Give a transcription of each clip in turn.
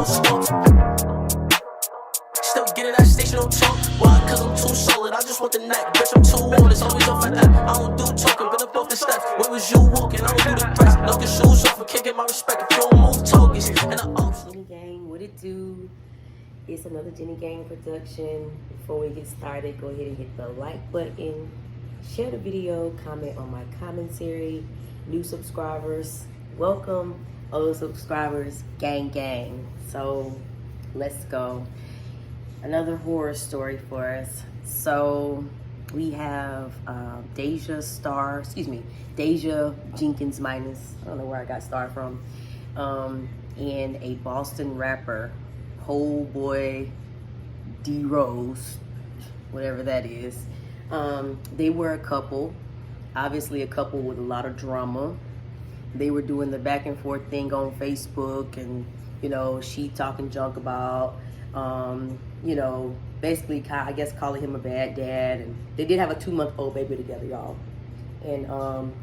smoke. Still get it at station on talk. Why? Cause I'm too solid. I just want the neck. Bitch, I'm too honest. Always off at that. I don't do talking. Been up off the steps. Where was you walking? I don't do the press. Knock your shoes off. I can't get my respect if you don't move tokens. And Jenny Gang, what it do? It's another Jenny Gang production. Before we get started, go ahead and hit the like button. Share the video. Comment on my commentary. New subscribers, welcome. Old subscribers, gang gang. So let's go. Another horror story for us. So we have Deja Jenkins Minus, I don't know where I got Star from, and a Boston rapper, Poleboy D Rose, whatever that is. They were a couple, obviously a couple with a lot of drama. They were doing the back and forth thing on Facebook, and you know, she talking junk about you know, basically I guess calling him a bad dad. And they did have a 2-month-old baby together, y'all. And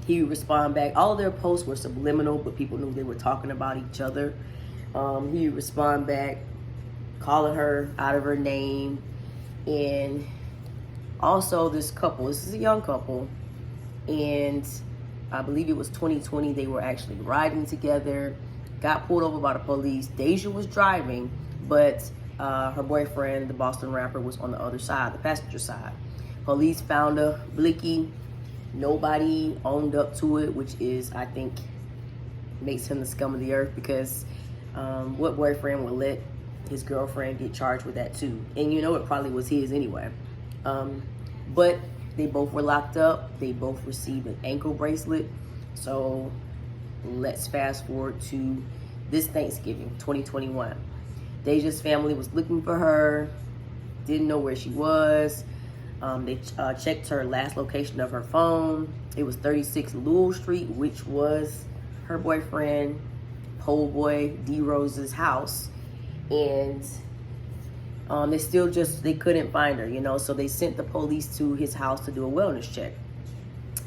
he would respond back. All of their posts were subliminal, but people knew they were talking about each other. He would respond back, calling her out of her name. And also this couple, this is a young couple, and I believe it was 2020, they were actually riding together, got pulled over by the police. Deja was driving, but her boyfriend, the Boston rapper, was on the other side, the passenger side. Police found her, blicky. Nobody owned up to it, which is, I think, makes him the scum of the earth, because what boyfriend would let his girlfriend get charged with that too? And you know, it probably was his anyway. But they both were locked up. They both received an ankle bracelet. So let's fast forward to this Thanksgiving, 2021. Deja's family was looking for her, didn't know where she was. They checked her last location of her phone. It was 36 Lowell Street, which was her boyfriend, Poleboy D Rose's house. And they couldn't find her, you know, so they sent the police to his house to do a wellness check.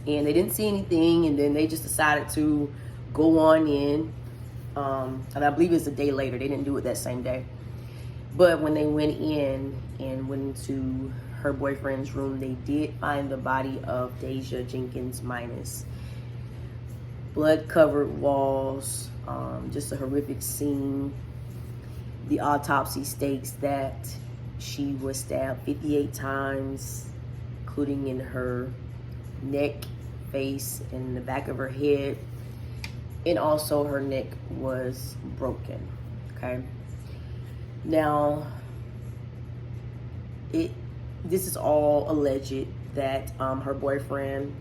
And they didn't see anything, and then they just decided to go on in. And I believe it's a day later. They didn't do it that same day. But when they went in and went into her boyfriend's room, they did find the body of Deja Jenkins Minus. Blood-covered walls, just a horrific scene. The autopsy states that she was stabbed 58 times, including in her neck, face, and the back of her head. And also her neck was broken, okay? Now, this is all alleged that her boyfriend,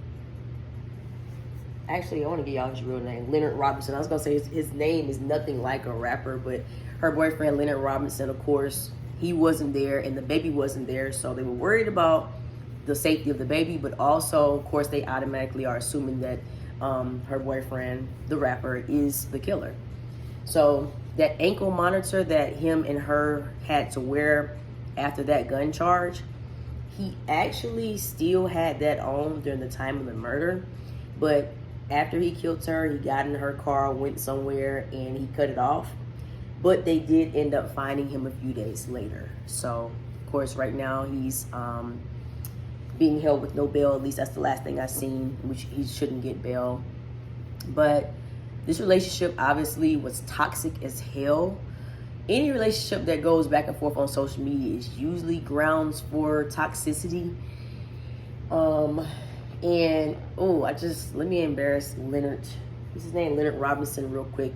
actually I want to give y'all his real name, Leonard Robinson. I was gonna say his name is nothing like a rapper, but her boyfriend, Leonard Robinson, of course, he wasn't there and the baby wasn't there, so they were worried about the safety of the baby, but also, of course, they automatically are assuming that her boyfriend, the rapper, is the killer. So that ankle monitor that him and her had to wear after that gun charge, he actually still had that on during the time of the murder, but after he killed her, he got in her car, went somewhere, and he cut it off. But they did end up finding him a few days later. So, of course, right now he's being held with no bail. At least that's the last thing I've seen, which he shouldn't get bail. But this relationship obviously was toxic as hell. Any relationship that goes back and forth on social media is usually grounds for toxicity. And, let me embarrass Leonard. What's his name? Leonard Robinson real quick.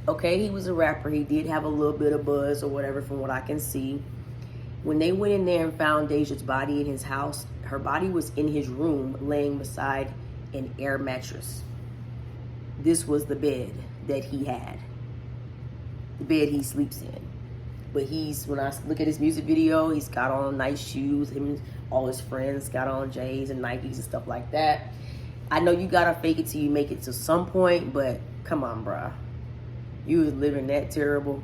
Okay, he was a rapper. He did have a little bit of buzz or whatever from what I can see. When they went in there and found Deja's body in his house, her body was in his room laying beside an air mattress. This was the bed that he had. The bed he sleeps in. But when I look at his music video, he's got on nice shoes. Him and all his friends got on J's and Nikes and stuff like that. I know you gotta fake it till you make it to some point, but come on, bruh. You was living that terrible.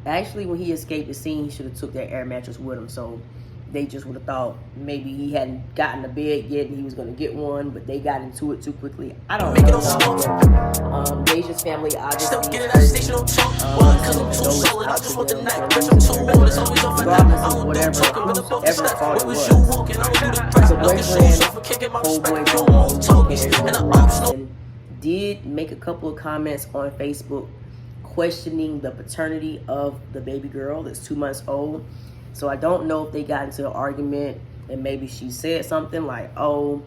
Actually, when he escaped the scene, he should have took that air mattress with him. So they just would have thought maybe he hadn't gotten a bed yet and he was going to get one, but they got into it too quickly. I don't know. Deja's family obviously want the them night, for bitch, I'm losing too their old, it's always girl, off of that. regardless I of don't do whatever, talking, but above the whoever step. fault Where it was you was. walking? I don't do the press. The Knock your boyfriend, shoes off, I can't get my respect Poleboy if D you don't move Rose, togies. aka And the Poleboy ops know. Boston, did make a couple of comments on Facebook questioning the paternity of the baby girl that's 2 months old. So I don't know if they got into an argument and maybe she said something like, oh,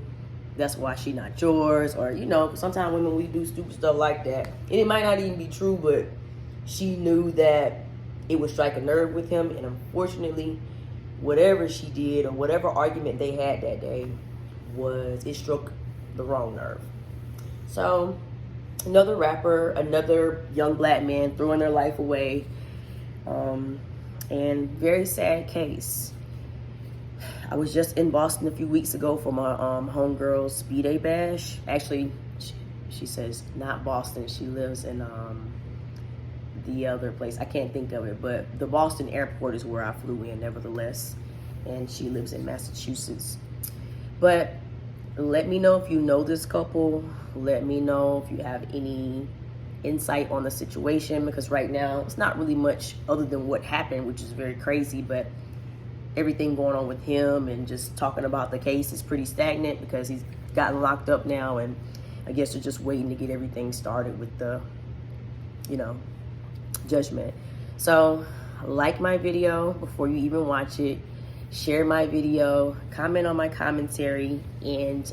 that's why she not yours, or you know, sometimes women, we do stupid stuff like that, and it might not even be true, but she knew that it would strike a nerve with him, and unfortunately, whatever she did or whatever argument they had that day it struck the wrong nerve. So another rapper, another young black man throwing their life away, and very sad case. I was just in Boston a few weeks ago for my homegirl's B-Day bash. Actually, she says not Boston. She lives in the other place. I can't think of it, but the Boston airport is where I flew in, nevertheless. And she lives in Massachusetts. But let me know if you know this couple. Let me know if you have any insight on the situation, because right now it's not really much other than what happened, which is very crazy, but everything going on with him and just talking about the case is pretty stagnant because he's gotten locked up now, and I guess they're just waiting to get everything started with the, you know, judgment. So like my video before you even watch it, share my video, comment on my commentary, and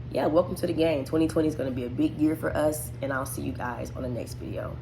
yeah, welcome to the game. 2020 is going to be a big year for us, and I'll see you guys on the next video.